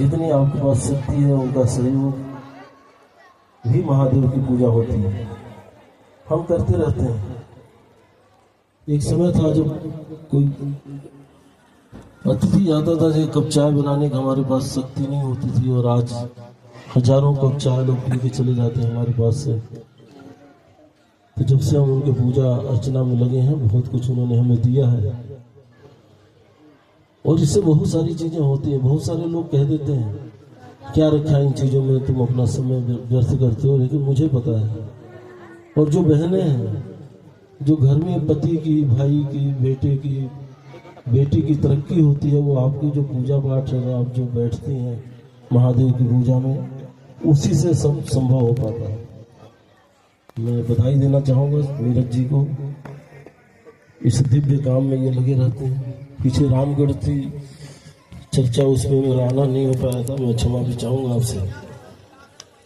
जितनी आपके पास शक्ति है उनका सहयोग भी महादेव की पूजा होती है। हम करते रहते हैं। एक समय था जब कोई अतिथि आता था जो कप चाय बनाने का हमारे पास शक्ति नहीं होती थी, और आज हजारों कप चाय लोग पी के चले जाते हैं हमारे पास से। तो जब से हम उनके पूजा अर्चना में लगे हैं, बहुत कुछ उन्होंने हमें दिया है, और इससे बहुत सारी चीजें होती हैं। बहुत सारे लोग कह देते हैं क्या रखा है इन चीजों में, तुम अपना समय व्यर्थ करते हो, लेकिन मुझे पता है। और जो बहनें हैं, जो घर में पति की, भाई की, बेटी की तरक्की होती है, वो आपकी जो पूजा पाठ है, आप जो बैठती हैं महादेव की पूजा में, उसी से सब संभव हो पाता है। मैं बधाई देना चाहूँगा नीरज जी को, इस दिव्य काम में ये लगे रहते हैं। पीछे रामगढ़ थी चर्चा, उसमें मेरा आना नहीं हो पाया था, मैं क्षमा भी चाहूँगा आपसे।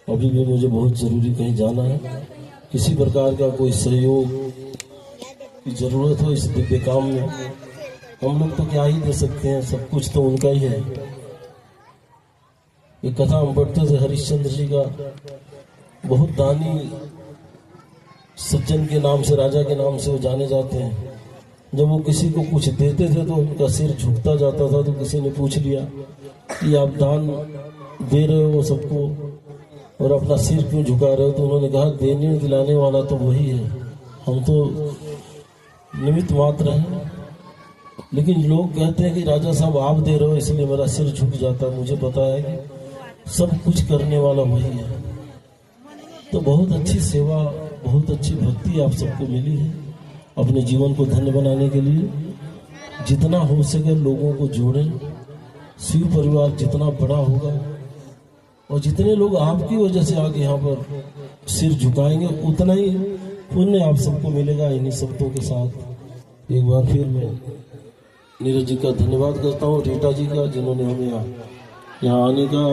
अभी भी मुझे बहुत ज़रूरी कहीं जाना है। किसी प्रकार का कोई सहयोग की ज़रूरत हो इस दिव्य काम में, हम लोग तो क्या ही दे सकते हैं, सब कुछ तो उनका ही है। एक कथा हम पढ़ते थे हरिश्चंद्र जी का, बहुत दानी सज्जन के नाम से, राजा के नाम से वो जाने जाते हैं। जब वो किसी को कुछ देते थे तो उनका सिर झुकता जाता था। तो किसी ने पूछ लिया कि आप दान दे रहे हो सबको और अपना सिर क्यों झुका रहे हो? तो उन्होंने कहा देने दिलाने वाला तो वही है, हम तो निमित्त मात्र हैं। लेकिन लोग कहते हैं कि राजा साहब आप दे रहे हो इसलिए मेरा सिर झुक जाता है। मुझे पता है कि सब कुछ करने वाला वही है। तो बहुत अच्छी सेवा, बहुत अच्छी भक्ति आप सबको मिली है। अपने जीवन को धन्य बनाने के लिए जितना हो सके लोगों को जोड़ें। शिव परिवार जितना बड़ा होगा और जितने लोग आपकी वजह से आगे यहाँ पर सिर झुकाएंगे, उतना ही पुण्य आप सबको मिलेगा। इन्हीं शब्दों के साथ एक बार फिर मैं नीरज जी का धन्यवाद करता हूँ, रीटा जी का, जिन्होंने हमें यहाँ आने का,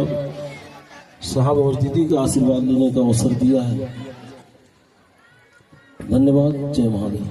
साहब और दीदी का आशीर्वाद लेने का अवसर दिया है। धन्यवाद। जय महादेव।